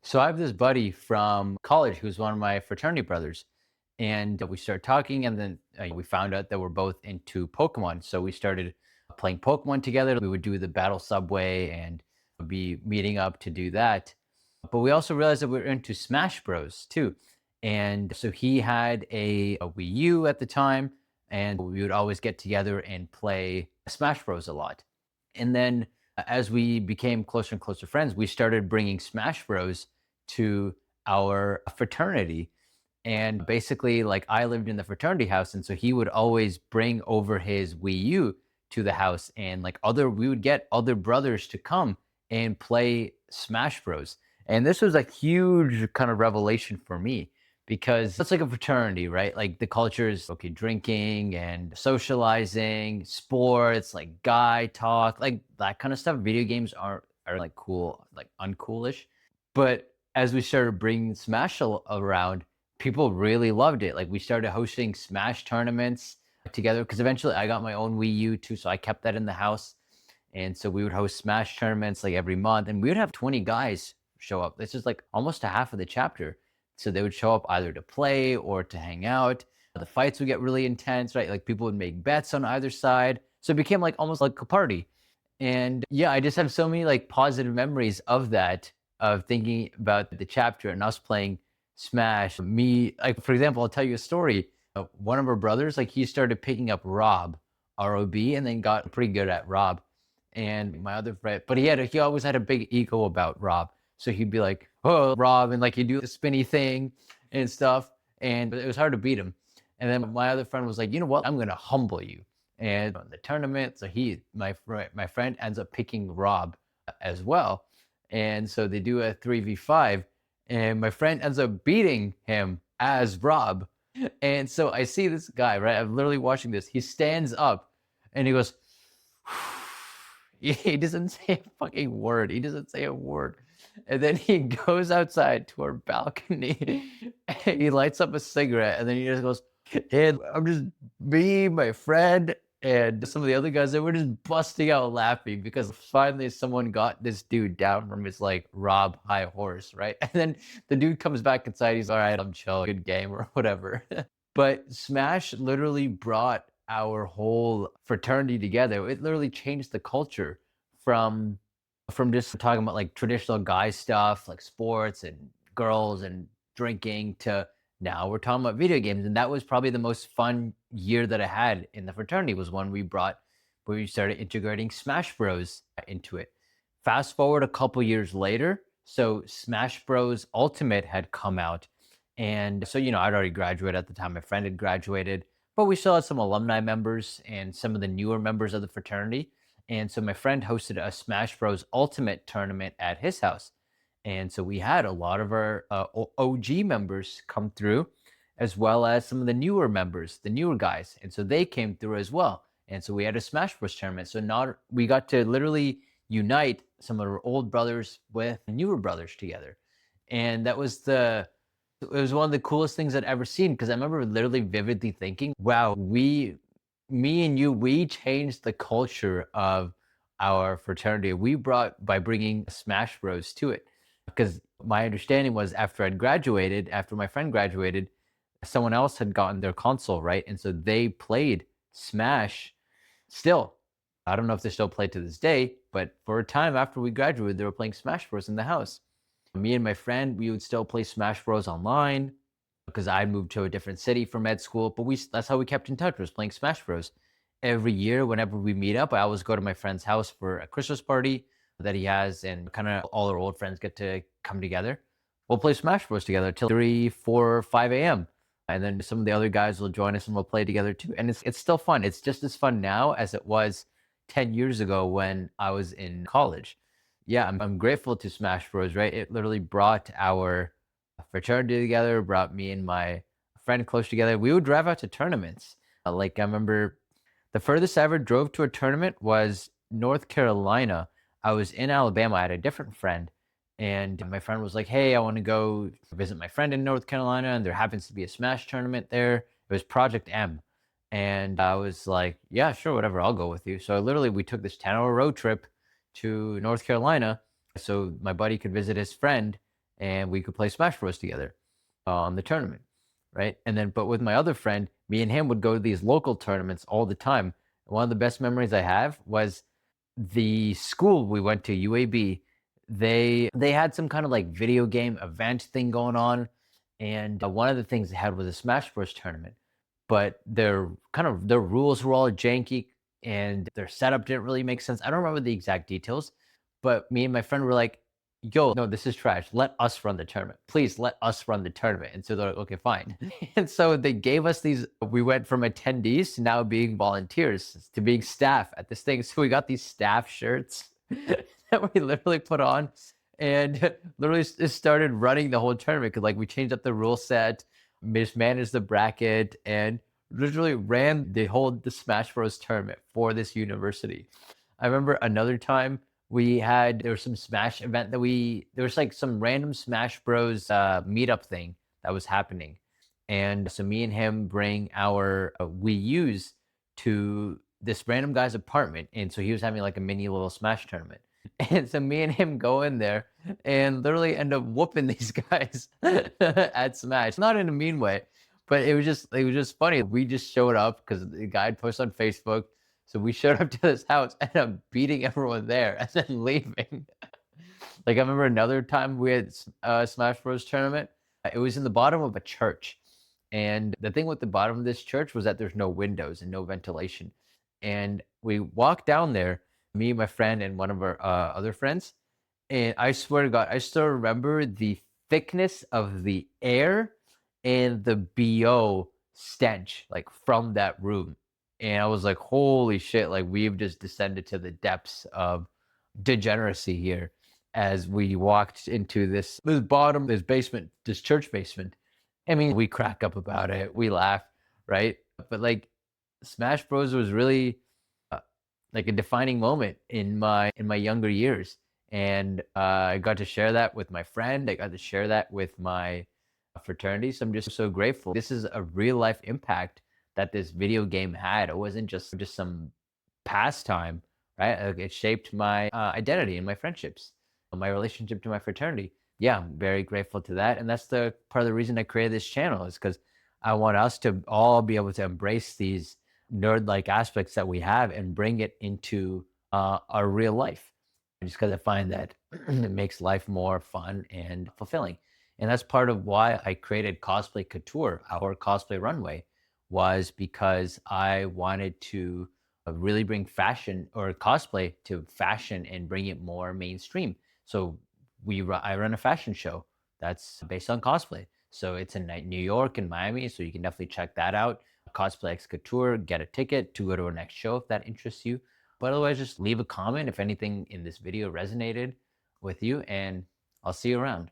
So I have this buddy from college who's one of my fraternity brothers, and we started talking, and then we found out that we're both into Pokemon. So we started playing Pokemon together. We would do the Battle Subway and be meeting up to do that. But we also realized that we were into Smash Bros too, and so he had a Wii U at the time, and we would always get together and play Smash Bros a lot. And then as we became closer and closer friends, we started bringing Smash Bros to our fraternity. And basically, like I lived in the fraternity house, and so he would always bring over his Wii U to the house, and like we would get other brothers to come and play Smash Bros. And this was a huge kind of revelation for me because it's like a fraternity, right? Like the culture is okay, drinking and socializing, sports, like guy talk, like that kind of stuff. Video games are like cool, like uncoolish. But as we started bringing Smash around, people really loved it. Like we started hosting Smash tournaments together because eventually I got my own Wii U too, so I kept that in the house. And so we would host Smash tournaments like every month, and we would have 20 guys show up. This is like almost a half of the chapter. So they would show up either to play or to hang out. The fights would get really intense, right? Like people would make bets on either side. So it became like almost like a party. And yeah, I just have so many like positive memories of that, of thinking about the chapter and us playing Smash. Me, like for example, I'll tell you a story. One of our brothers, like he started picking up ROB, and then got pretty good at Rob. And my other friend, but he always had a big ego about Rob. So he'd be like, "Oh, Rob," and like he'd do the spinny thing and stuff. And it was hard to beat him. And then my other friend was like, "You know what? I'm gonna humble you." And on the tournament, so my friend ends up picking Rob as well. And so they do a 3v5, and my friend ends up beating him as Rob. And so I see this guy, right? I'm literally watching this. He stands up and he goes, he doesn't say a fucking word. He doesn't say a word. And then he goes outside to our balcony. And he lights up a cigarette, and then he just goes, and I'm just me, my friend, and some of the other guys, they were just busting out laughing because finally someone got this dude down from his like Rob high horse, right? And then the dude comes back inside, he's all right, I'm chill, good game or whatever. But Smash literally brought our whole fraternity together. It literally changed the culture from just talking about like traditional guy stuff, like sports and girls and drinking, to now we're talking about video games. And that was probably the most fun year that I had in the fraternity, was when we started integrating Smash Bros into it. Fast forward a couple years later, so Smash Bros Ultimate had come out. And so, I'd already graduated at the time. My friend had graduated, but we still had some alumni members and some of the newer members of the fraternity. And so my friend hosted a Smash Bros Ultimate tournament at his house. And so we had a lot of our OG members come through, as well as some of the newer members, the newer guys. And so they came through as well. And so we had a Smash Bros tournament. So now we got to literally unite some of our old brothers with newer brothers together. And it was one of the coolest things I'd ever seen, because I remember literally vividly thinking, wow, me and you, we changed the culture of our fraternity. By bringing Smash Bros to it. Because my understanding was after my friend graduated, someone else had gotten their console, right? And so they played Smash still. I don't know if they still play to this day, but for a time after we graduated, they were playing Smash Bros in the house. Me and my friend, we would still play Smash Bros online because I moved to a different city for med school, but that's how we kept in touch, was playing Smash Bros. Every year, whenever we meet up, I always go to my friend's house for a Christmas party that he has, and kind of all our old friends get to come together. We'll play Smash Bros together till 3, 4, 5 a.m. And then some of the other guys will join us and we'll play together too. And it's still fun. It's just as fun now as it was 10 years ago when I was in college. Yeah, I'm grateful to Smash Bros, right? It literally brought our fraternity together, brought me and my friend close together. We would drive out to tournaments. Like I remember the furthest I ever drove to a tournament was North Carolina. I was in Alabama. I had a different friend, and my friend was like, "Hey, I want to go visit my friend in North Carolina, and there happens to be a Smash tournament there." It was Project M, and I was like, "Yeah, sure, whatever. I'll go with you." So literally, we took this 10-hour road trip to North Carolina so my buddy could visit his friend, and we could play Smash Bros together on the tournament, right? And then, but with my other friend, me and him would go to these local tournaments all the time. One of the best memories I have was the school we went to, UAB. They had some kind of like video game event thing going on, and one of the things they had was a Smash Bros tournament. But their rules were all janky, and their setup didn't really make sense. I don't remember the exact details, but me and my friend were like, "Yo, no, this is trash. Let us run the tournament. Please let us run the tournament." And so they're like, "Okay, fine." And so they gave us these. We went from attendees to now being volunteers to being staff at this thing. So we got these staff shirts that we literally put on, and literally just started running the whole tournament because like we changed up the rule set, mismanaged the bracket, and literally ran the Smash Bros tournament for this university. I remember another time there was some Smash event there was like some random Smash Bros meetup thing that was happening. And so me and him bring our Wii U's to this random guy's apartment. And so he was having like a mini little Smash tournament. And so me and him go in there and literally end up whooping these guys at Smash. Not in a mean way, but it was just funny. We just showed up because the guy had posted on Facebook. So we showed up to this house and I'm beating everyone there and then leaving. Like I remember another time we had a Smash Bros tournament. It was in the bottom of a church. And the thing with the bottom of this church was that there's no windows and no ventilation. And we walked down there, me, my friend, and one of our other friends. And I swear to God, I still remember the thickness of the air and the BO stench like from that room. And I was like, holy shit, like we've just descended to the depths of degeneracy here as we walked into this basement, this church basement. I mean, we crack up about it, we laugh, right? But like Smash Bros was really uh, like a defining moment in my younger years, and I got to share that with my friend. I got to share that with my fraternity. So I'm just so grateful. This is a real life impact that this video game had. It wasn't just some pastime, right? Like, it shaped my identity and my friendships, my relationship to my fraternity. Yeah, I'm very grateful to that, and that's the part of the reason I created this channel is because I want us to all be able to embrace these nerd-like aspects that we have and bring it into our real life. Just because I find that it makes life more fun and fulfilling. And that's part of why I created Cosplay Couture, our cosplay runway, was because I wanted to really bring fashion or cosplay to fashion and bring it more mainstream. So I run a fashion show that's based on cosplay. So it's in New York and Miami, so you can definitely check that out. Cosplay X Couture, get a ticket to go to our next show if that interests you. But otherwise, just leave a comment if anything in this video resonated with you, and I'll see you around.